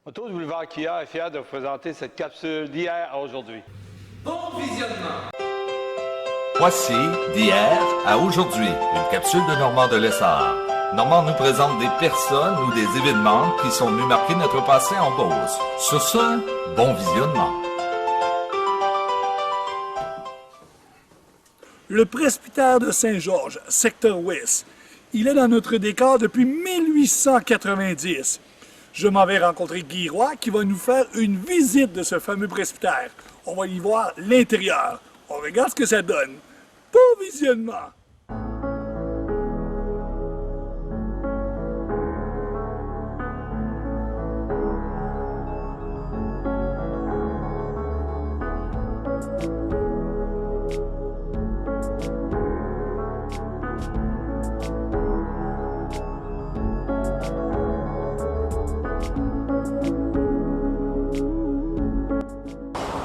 Auto du boulevard Kia est fier de vous présenter cette capsule d'hier à aujourd'hui. Bon visionnement! Voici d'hier à aujourd'hui, une capsule de Normand de Lessard. Normand nous présente des personnes ou des événements qui sont venus marquer notre passé en Beauce. Sur ce, bon visionnement. Le presbytère de Saint-Georges, secteur ouest. Il est dans notre décor depuis 1890. Je m'en vais rencontrer Guy Roy qui va nous faire une visite de ce fameux presbytère. On va y voir l'intérieur. On regarde ce que ça donne. Bon visionnement!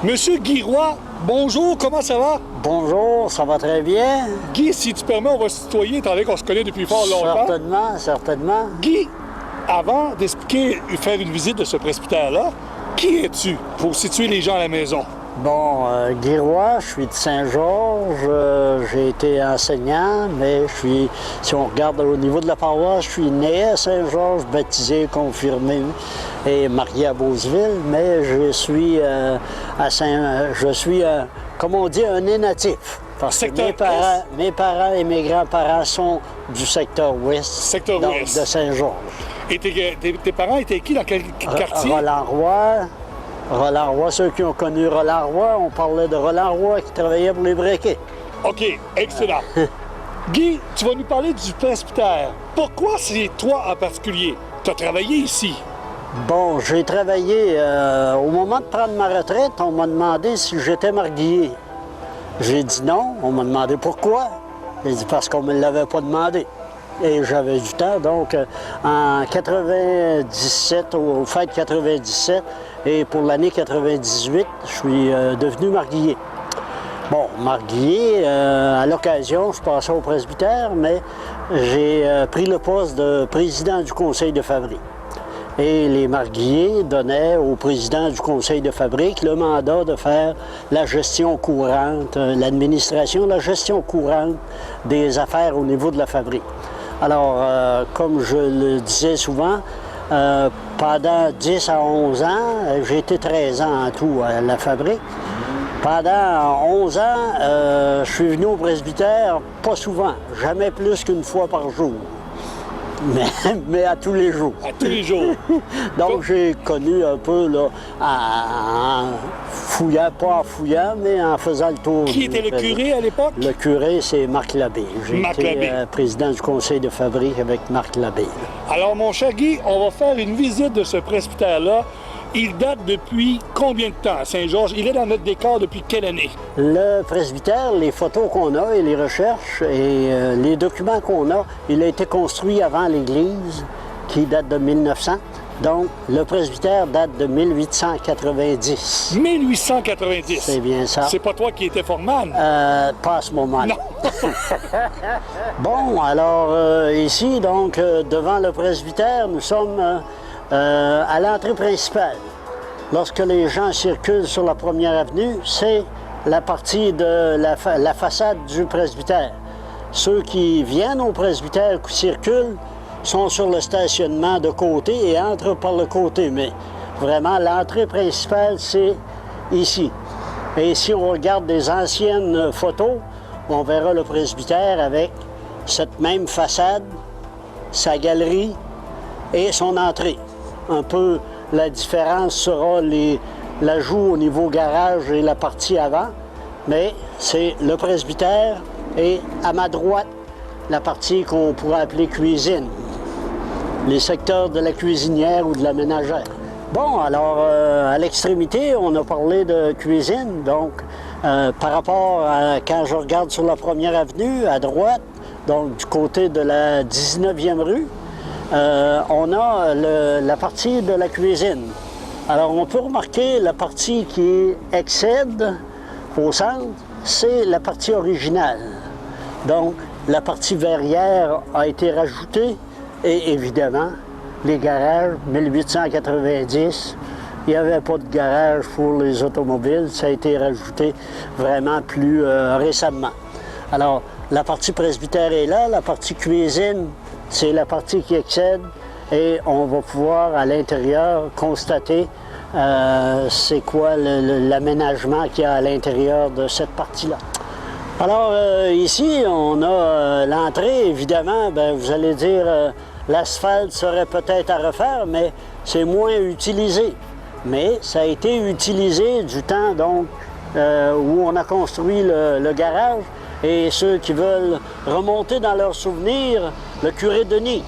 Monsieur Guy Roy, bonjour, comment ça va? Bonjour, ça va très bien. Guy, si tu permets, on va se tutoyer, étant donné qu'on se connaît depuis fort longtemps. Certainement, certainement. Guy, avant d'expliquer, faire une visite de ce presbytère-là, qui es-tu pour situer les gens à la maison? Bon, Guy Roy, je suis de Saint-Georges, j'ai été enseignant, mais si on regarde au niveau de la paroisse, je suis né à Saint-Georges, baptisé, confirmé et marié à Beauceville, mais je suis comme on dit, un né natif. Parce que mes parents et mes grands-parents sont du secteur ouest, donc de Saint-Georges. Et tes parents étaient qui, dans quel quartier? Roland Roy, ceux qui ont connu Roland Roy, on parlait de Roland Roy qui travaillait pour les briquets. OK, excellent. Guy, tu vas nous parler du presbytère. Pourquoi c'est toi en particulier? Tu as travaillé ici. Bon, j'ai travaillé, au moment de prendre ma retraite, on m'a demandé si j'étais marguillier. J'ai dit non, on m'a demandé pourquoi. J'ai dit parce qu'on ne me l'avait pas demandé. Et j'avais du temps, donc en 97, aux fêtes 97, et pour l'année 98, je suis devenu marguillier. Bon, marguillier, à l'occasion, je passais au presbytère, mais j'ai pris le poste de président du conseil de fabrique. Et les marguilliers donnaient au président du conseil de fabrique le mandat de faire la gestion courante, l'administration, la gestion courante des affaires au niveau de la fabrique. Alors, comme je le disais souvent, pendant 10 à 11 ans, j'ai été 13 ans en tout à la fabrique. Pendant 11 ans, je suis venu au presbytère pas souvent, jamais plus qu'une fois par jour. Mais à tous les jours. À tous les jours. Donc, j'ai connu un peu, là, en fouillant, pas en fouillant, mais en faisant le tour. Qui était le curé à l'époque? Le curé, c'est Marc Labbé. J'ai été président du conseil de fabrique avec Marc Labbé. Alors, mon cher Guy, on va faire une visite de ce presbytère-là. Il date depuis combien de temps à Saint-Georges? Il est dans notre décor depuis quelle année? Le presbytère, les photos qu'on a et les recherches et les documents qu'on a, il a été construit avant l'église, qui date de 1900. Donc, le presbytère date de 1890. 1890? C'est bien ça. C'est pas toi qui étais foreman? Pas à ce moment-là. Non. Bon, alors, ici, donc, devant le presbytère, nous sommes à l'entrée principale. Lorsque les gens circulent sur la première avenue, c'est la partie de la façade du presbytère. Ceux qui viennent au presbytère, qui circulent, sont sur le stationnement de côté et entrent par le côté. Mais vraiment, l'entrée principale, c'est ici. Et si on regarde des anciennes photos, on verra le presbytère avec cette même façade, sa galerie et son entrée. Un peu la différence sera l'ajout au niveau garage et la partie avant, mais c'est le presbytère et à ma droite, la partie qu'on pourrait appeler cuisine, les secteurs de la cuisinière ou de la ménagère. Bon, alors, à l'extrémité, on a parlé de cuisine, donc par rapport à quand je regarde sur la première avenue, à droite, donc du côté de la 19e rue, on a la partie de la cuisine. Alors, on peut remarquer la partie qui excède au centre, c'est la partie originale. Donc, la partie verrière a été rajoutée et évidemment, les garages, 1890. Il n'y avait pas de garage pour les automobiles. Ça a été rajouté vraiment plus récemment. Alors, la partie presbytère est là. La partie cuisine, c'est la partie qui excède. Et on va pouvoir, à l'intérieur, constater c'est quoi l'aménagement qu'il y a à l'intérieur de cette partie-là. Alors, ici, on a l'entrée. Évidemment, bien, vous allez dire, l'asphalte serait peut-être à refaire, mais c'est moins utilisé. Mais ça a été utilisé du temps, donc, où on a construit le garage. Et ceux qui veulent remonter dans leurs souvenirs, le curé Denis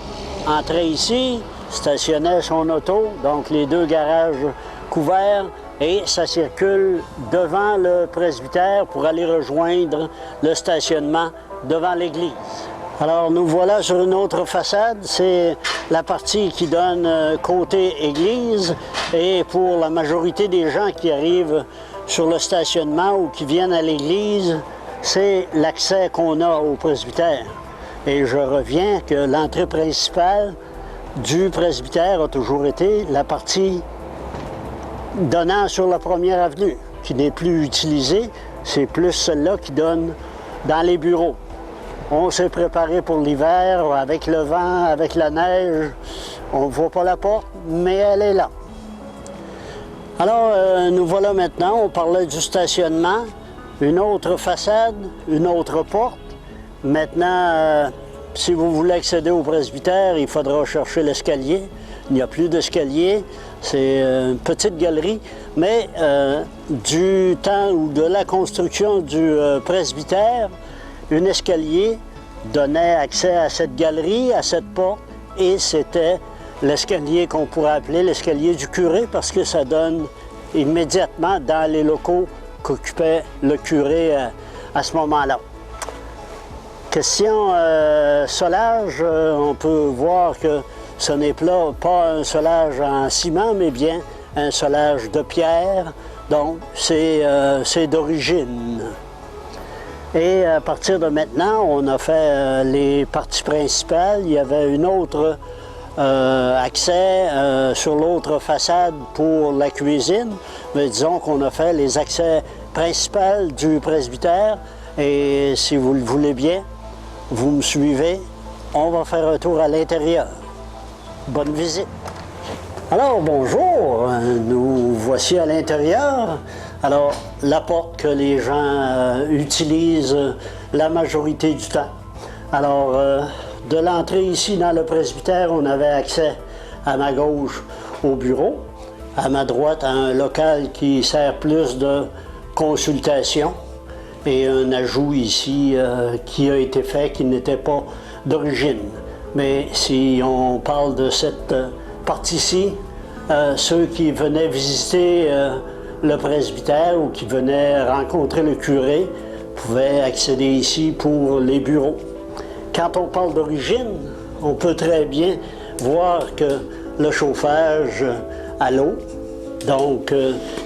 entrait ici, stationnait son auto, donc les deux garages couverts, et ça circule devant le presbytère pour aller rejoindre le stationnement devant l'église. Alors nous voilà sur une autre façade, c'est la partie qui donne côté église, et pour la majorité des gens qui arrivent sur le stationnement ou qui viennent à l'église, c'est l'accès qu'on a au presbytère. Et je reviens que l'entrée principale du presbytère a toujours été la partie donnant sur la première avenue, qui n'est plus utilisée, c'est plus celle-là qui donne dans les bureaux. On s'est préparé pour l'hiver, avec le vent, avec la neige. On ne voit pas la porte, mais elle est là. Alors, nous voilà maintenant, on parlait du stationnement, une autre façade, une autre porte. Maintenant, si vous voulez accéder au presbytère, il faudra chercher l'escalier. Il n'y a plus d'escalier, c'est une petite galerie, mais du temps ou de la construction du presbytère, un escalier donnait accès à cette galerie, à cette porte, et c'était l'escalier qu'on pourrait appeler l'escalier du curé, parce que ça donne immédiatement dans les locaux qu'occupait le curé à ce moment-là. Question solage, on peut voir que ce n'est pas un solage en ciment, mais bien un solage de pierre, donc c'est d'origine. Et à partir de maintenant, on a fait les parties principales. Il y avait une autre accès sur l'autre façade pour la cuisine. Mais disons qu'on a fait les accès principaux du presbytère. Et si vous le voulez bien, vous me suivez, on va faire un tour à l'intérieur. Bonne visite. Alors, bonjour, nous voici à l'intérieur. Alors, la porte que les gens utilisent la majorité du temps. Alors, de l'entrée ici dans le presbytère, on avait accès à ma gauche au bureau, à ma droite à un local qui sert plus de consultation et un ajout ici qui a été fait qui n'était pas d'origine. Mais si on parle de cette partie-ci, ceux qui venaient visiter le presbytère ou qui venaient rencontrer le curé pouvaient accéder ici pour les bureaux. Quand on parle d'origine, on peut très bien voir que le chauffage à l'eau, donc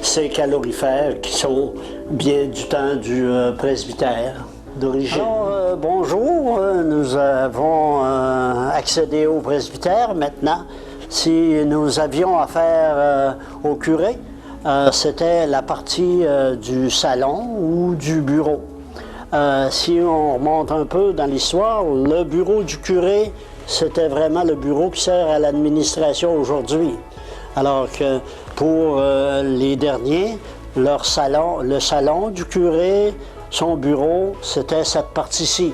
ces calorifères qui sont bien du temps du presbytère d'origine. Alors, bonjour, nous avons accédé au presbytère. Maintenant, si nous avions affaire au curé, c'était la partie du salon ou du bureau. Si on remonte un peu dans l'histoire, le bureau du curé, c'était vraiment le bureau qui sert à l'administration aujourd'hui. Alors que pour les derniers, leur salon, le salon du curé, son bureau, c'était cette partie-ci.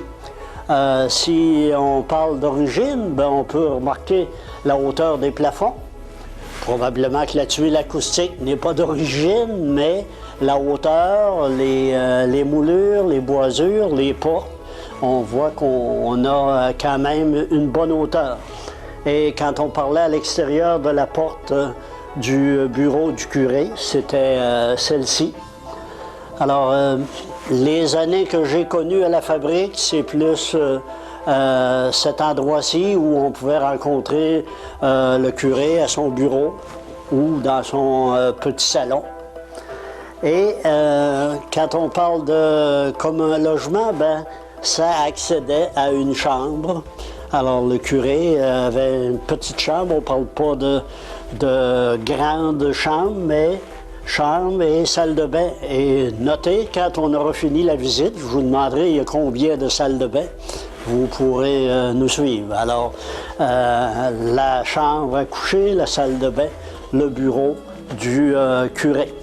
Si on parle d'origine, ben on peut remarquer la hauteur des plafonds. Probablement que la tuile acoustique n'est pas d'origine, mais la hauteur, les moulures, les boisures, les portes, on voit qu'on a quand même une bonne hauteur. Et quand on parlait à l'extérieur de la porte du bureau du curé, c'était celle-ci. Alors, les années que j'ai connues à la fabrique, c'est plus cet endroit-ci où on pouvait rencontrer le curé à son bureau ou dans son petit salon. Et quand on parle de comme un logement, ben ça accédait à une chambre Alors, le curé avait une petite chambre, on ne parle pas de grande chambre, mais chambre et salle de bain. Et notez, quand on aura fini la visite, je vous demanderai il y a combien de salles de bain. Vous pourrez nous suivre. Alors, la chambre à coucher, la salle de bain, le bureau du curé.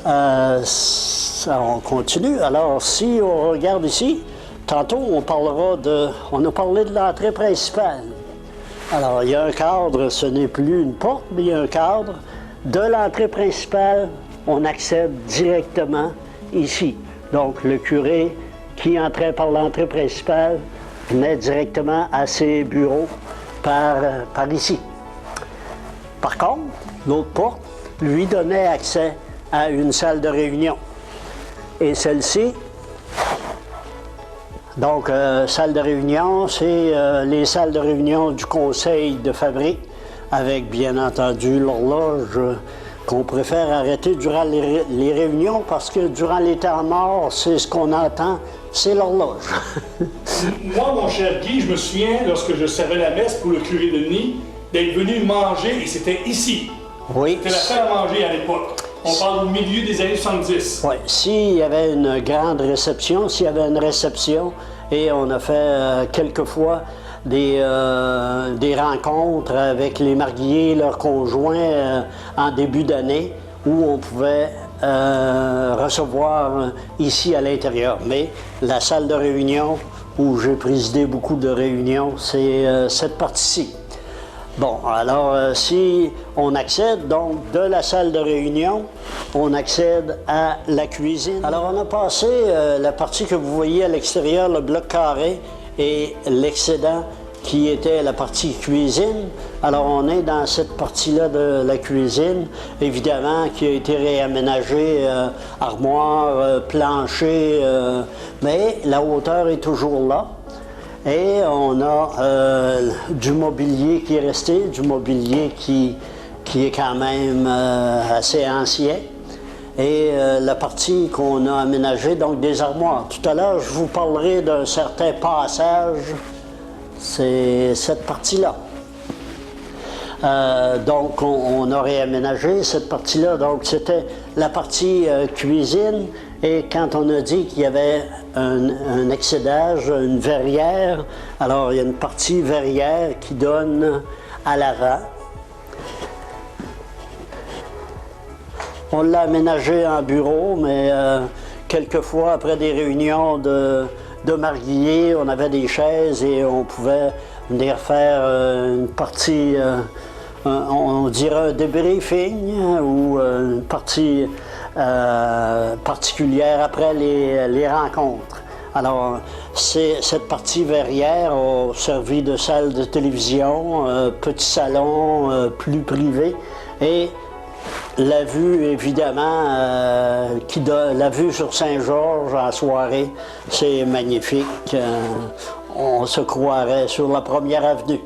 On continue. Alors, si on regarde ici, tantôt on a parlé de l'entrée principale. Alors, il y a un cadre, ce n'est plus une porte, mais il y a un cadre. De l'entrée principale, on accède directement ici. Donc, le curé qui entrait par l'entrée principale venait directement à ses bureaux par ici. Par contre, l'autre porte lui donnait accès à une salle de réunion. Et celle-ci, donc, salle de réunion, c'est les salles de réunion du conseil de fabrique, avec bien entendu l'horloge qu'on préfère arrêter durant les réunions parce que durant les temps morts, c'est ce qu'on entend, c'est l'horloge. Moi, mon cher Guy, je me souviens, lorsque je servais la messe pour le curé de Denis, d'être venu manger, et c'était ici. Oui. C'était la salle à manger à l'époque. On parle du milieu des années 70. Oui, s'il y avait une grande réception, et on a fait quelquefois des rencontres avec les mariés, leurs conjoints en début d'année, où on pouvait recevoir ici à l'intérieur. Mais la salle de réunion, où j'ai présidé beaucoup de réunions, c'est cette partie-ci. Bon, alors si on accède donc de la salle de réunion, on accède à la cuisine. Alors on a passé la partie que vous voyez à l'extérieur, le bloc carré, et l'excédent qui était la partie cuisine. Alors on est dans cette partie-là de la cuisine, évidemment, qui a été réaménagée, armoire, plancher, mais la hauteur est toujours là. Et on a du mobilier qui est resté, du mobilier qui est quand même assez ancien. Et la partie qu'on a aménagée, donc des armoires. Tout à l'heure, je vous parlerai d'un certain passage, c'est cette partie-là. Donc, on a réaménagé cette partie-là. Donc, c'était la partie cuisine. Et quand on a dit qu'il y avait un excédage, une verrière, alors il y a une partie verrière qui donne à l'avant. On l'a aménagé en bureau, mais quelquefois, après des réunions de mariés, on avait des chaises et on pouvait venir faire une partie, on dirait un débriefing ou une partie particulière après les rencontres. Alors, cette partie verrière a servi de salle de télévision, petit salon plus privé, et la vue, évidemment, la vue sur Saint-Georges en soirée, c'est magnifique. On se croirait sur la première avenue.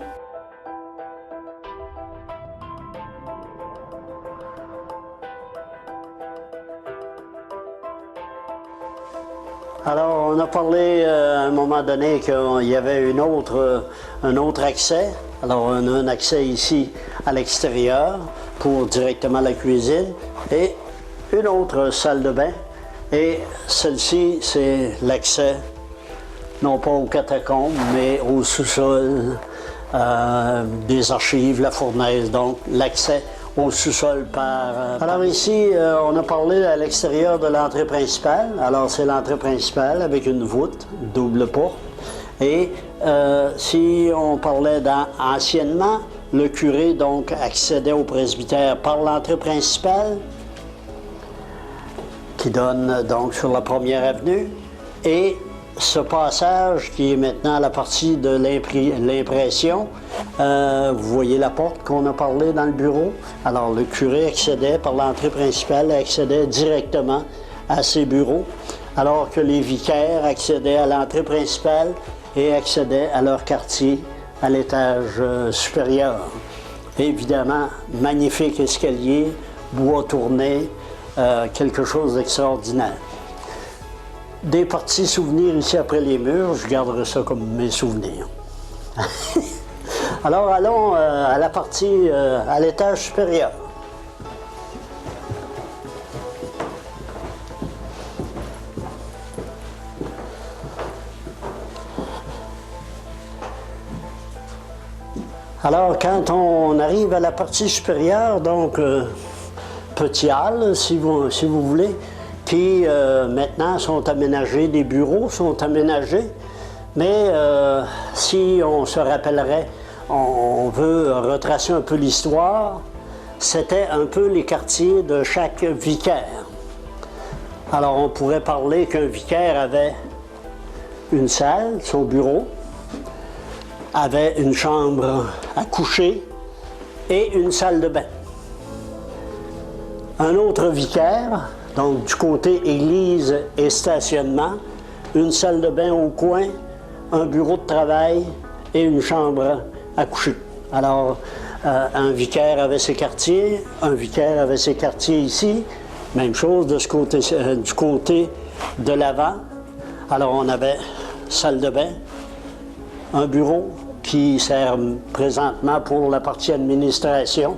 Alors, on a parlé à un moment donné qu'il y avait un autre accès. Alors, on a un accès ici à l'extérieur pour directement la cuisine et une autre salle de bain. Et celle-ci, c'est l'accès, non pas aux catacombes, mais au sous-sol des archives, la fournaise. Donc, l'accès au sous-sol par... Alors ici, on a parlé à l'extérieur de l'entrée principale. Alors c'est l'entrée principale avec une voûte, double porte. Et si on parlait anciennement, le curé donc accédait au presbytère par l'entrée principale, qui donne donc sur la première avenue. Et ce passage qui est maintenant la partie de l'impression, vous voyez la porte qu'on a parlé dans le bureau. Alors le curé accédait par l'entrée principale, accédait directement à ses bureaux, alors que les vicaires accédaient à l'entrée principale et accédaient à leur quartier à l'étage supérieur. Évidemment, magnifique escalier, bois tourné, quelque chose d'extraordinaire. Des parties souvenirs ici après les murs, je garderai ça comme mes souvenirs. Alors allons à la partie, à l'étage supérieur. Alors, quand on arrive à la partie supérieure, donc petit hall, si vous voulez, qui maintenant sont aménagés, des bureaux sont aménagés, mais si on se rappellerait, on veut retracer un peu l'histoire, c'était un peu les quartiers de chaque vicaire. Alors, on pourrait parler qu'un vicaire avait une salle, son bureau, avait une chambre à coucher et une salle de bain. Un autre vicaire, donc du côté église et stationnement, une salle de bain au coin, un bureau de travail et une chambre à coucher. Alors, un vicaire avait ses quartiers, un vicaire avait ses quartiers ici, même chose de ce côté, du côté de l'avant. Alors, on avait salle de bain, un bureau qui sert présentement pour la partie administration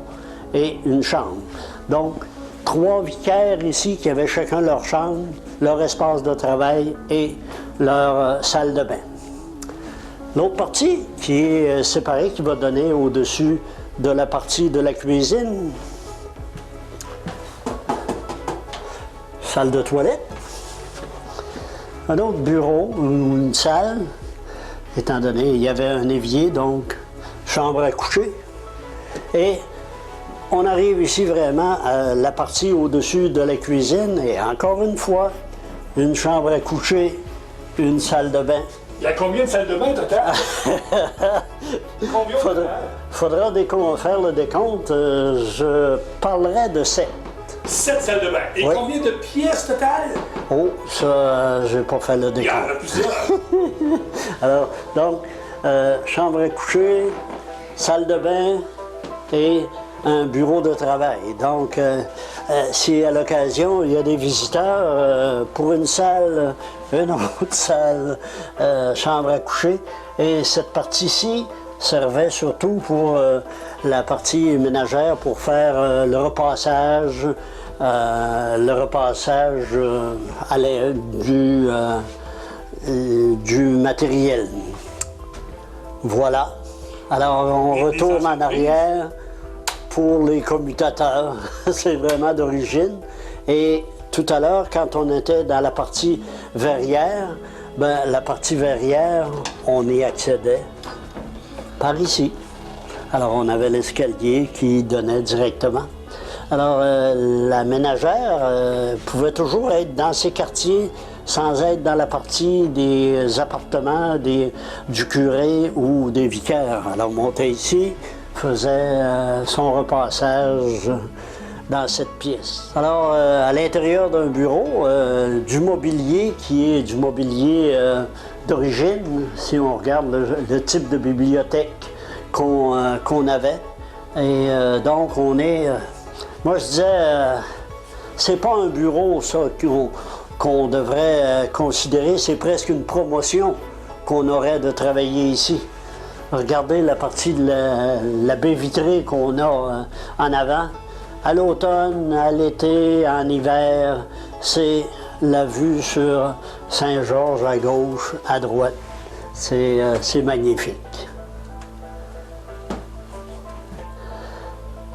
et une chambre. Donc, 3 vicaires ici qui avaient chacun leur chambre, leur espace de travail et leur salle de bain. L'autre partie qui est séparée, qui va donner au-dessus de la partie de la cuisine, salle de toilette, un autre bureau ou une salle, étant donné il y avait un évier, donc chambre à coucher. Et on arrive ici vraiment à la partie au-dessus de la cuisine, et encore une fois, une chambre à coucher, une salle de bain. Il y a combien de salles de bain total? Combien Faudra faire le décompte. Je parlerai de 7. 7 salles de bain. Et Oui. combien de pièces totales? Oh, ça, je n'ai pas fait le Il y en a décompte. plusieurs. Alors, donc, chambre à coucher, salle de bain et un bureau de travail. Donc, si à l'occasion, il y a des visiteurs, pour une salle, une autre salle, chambre à coucher. Et cette partie-ci servait surtout pour la partie ménagère, pour faire le repassage du matériel. Voilà. Alors, on retourne en arrière pour les commutateurs. C'est vraiment d'origine. Et tout à l'heure, quand on était dans la partie verrière, ben, la partie verrière, on y accédait par ici. Alors, on avait l'escalier qui donnait directement. Alors, la ménagère pouvait toujours être dans ces quartiers sans être dans la partie des appartements du curé ou des vicaires. Alors, montait ici, faisait son repassage dans cette pièce. Alors, à l'intérieur d'un bureau, du mobilier qui est du mobilier d'origine, si on regarde le type de bibliothèque qu'on avait. Et donc, on est... moi, je disais, c'est pas un bureau, ça, qu'on devrait considérer, c'est presque une promotion qu'on aurait de travailler ici. Regardez la partie de la baie vitrée qu'on a en avant. À l'automne, à l'été, en hiver, c'est la vue sur Saint-Georges à gauche, à droite. C'est magnifique.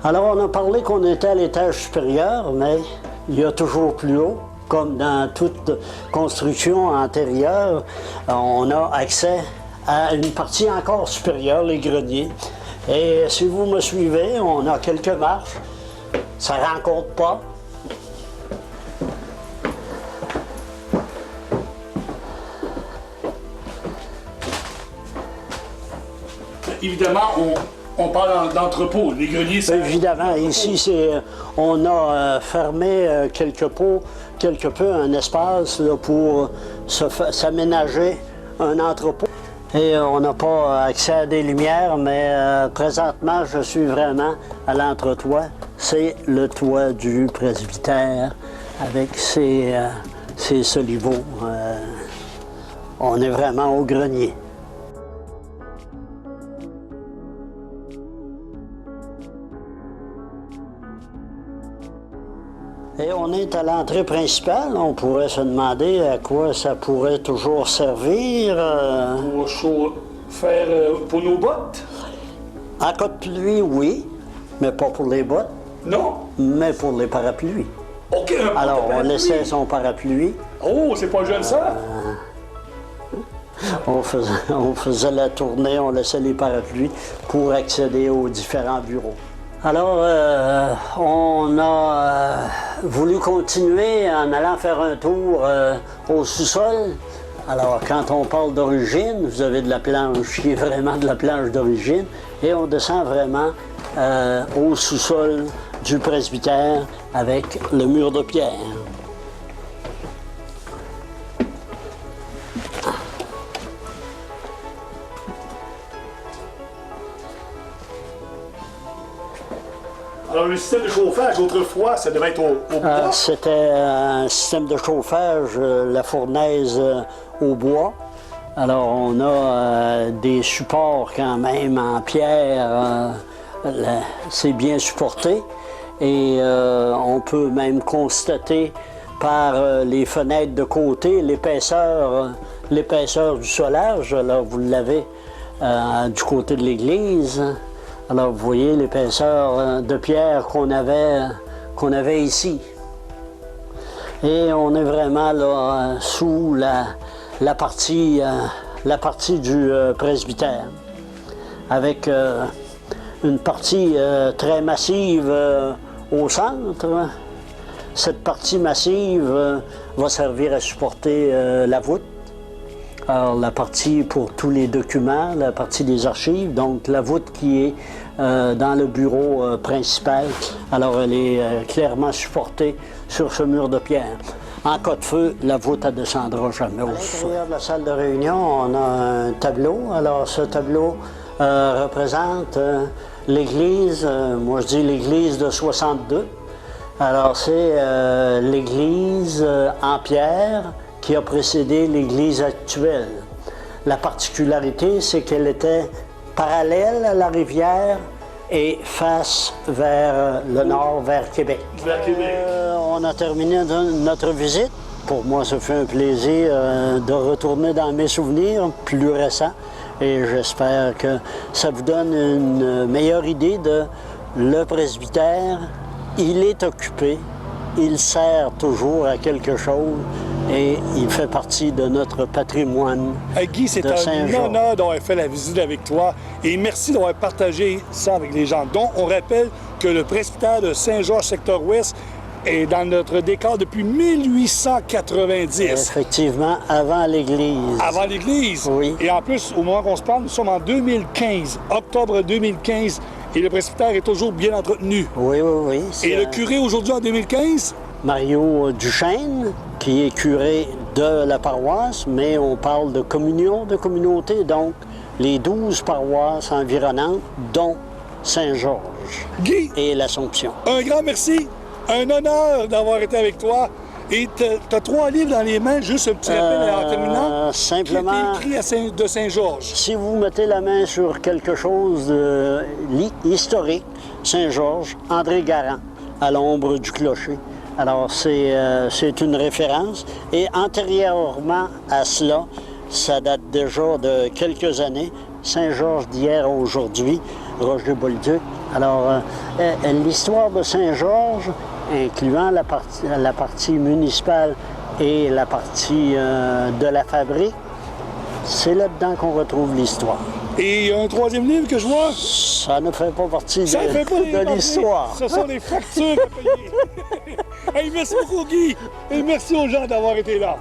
Alors, on a parlé qu'on était à l'étage supérieur, mais il y a toujours plus haut. Comme dans toute construction antérieure, on a accès à une partie encore supérieure, les greniers. Et si vous me suivez, on a quelques marches. Ça ne rencontre pas. Évidemment, on parle d'entrepôt. Les greniers, c'est... Évidemment, ici, on a fermé quelque peu un espace là, pour s'aménager un entrepôt. Et on n'a pas accès à des lumières, mais présentement, je suis vraiment à l'entretoit. C'est le toit du presbytère avec ses soliveaux. On est vraiment au grenier. Et on est à l'entrée principale. On pourrait se demander à quoi ça pourrait toujours servir. Pour nos bottes? En cas de pluie, oui, mais pas pour les bottes, Non. mais pour les parapluies. OK. Alors, on laissait son parapluie. Oh, c'est pas jeune ça? On faisait la tournée, on laissait les parapluies pour accéder aux différents bureaux. Alors, on a voulu continuer en allant faire un tour au sous-sol. Alors, quand on parle d'origine, vous avez de la planche qui est vraiment de la planche d'origine, et on descend vraiment au sous-sol du presbytère avec le mur de pierre. Alors, le système de chauffage, autrefois, ça devait être au bois. C'était un système de chauffage, la fournaise au bois. Alors, on a des supports quand même en pierre. C'est bien supporté. Et on peut même constater par les fenêtres de côté l'épaisseur du solage. Alors, vous l'avez du côté de l'église. Alors, vous voyez l'épaisseur de pierre qu'on avait ici. Et on est vraiment là sous la partie du presbytère, avec une partie très massive au centre. Cette partie massive va servir à supporter la voûte. Alors, la partie pour tous les documents, la partie des archives, donc la voûte qui est dans le bureau principal. Alors, elle est clairement supportée sur ce mur de pierre. En cas de feu, la voûte ne descendra jamais au sol. À l'intérieur de la salle de réunion, on a un tableau. Alors, ce tableau représente l'église, moi je dis l'église de 62. Alors, c'est l'église en pierre qui a précédé l'église actuelle. La particularité, c'est qu'elle était parallèle à la rivière et face vers le nord, vers Québec. Vers Québec. On a terminé notre visite. Pour moi, ça fait un plaisir de retourner dans mes souvenirs plus récents et j'espère que ça vous donne une meilleure idée de le presbytère. Il est occupé, il sert toujours à quelque chose et il fait partie de notre patrimoine. Guy, c'est de un Saint-Georges. honneur d'avoir fait la visite avec toi et merci d'avoir partagé ça avec les gens. Donc, on rappelle que le presbytère de Saint-Georges, secteur ouest, est dans notre décor depuis 1890. Effectivement, avant l'Église. Avant l'Église. Oui. Et en plus, au moment qu'on se parle, nous sommes en 2015, octobre 2015, et le presbytère est toujours bien entretenu. Oui, oui, oui. Et le curé aujourd'hui en 2015? Mario Duchesne, qui est curé de la paroisse, mais on parle de communion, de communauté, donc les 12 paroisses environnantes, dont Saint-Georges Guy, et l'Assomption. un grand merci, un honneur d'avoir été avec toi. Et tu as 3 livres dans les mains, juste un petit rappel en terminant, simplement, qui est écrit de Saint-Georges. Si vous mettez la main sur quelque chose historique, Saint-Georges, André Garand, à l'ombre du clocher. Alors, c'est une référence. Et antérieurement à cela, ça date déjà de quelques années, Saint-Georges d'hier à aujourd'hui, Roger Bolduc. Alors, l'histoire de Saint-Georges, incluant la partie municipale et la partie de la fabrique, c'est là-dedans qu'on retrouve l'histoire. Et il y a un 3e livre que je vois. Ça ne fait pas partie Ça fait pas de l'histoire. Ce sont des factures à payer. Hey, merci beaucoup, Guy. Et merci aux gens d'avoir été là.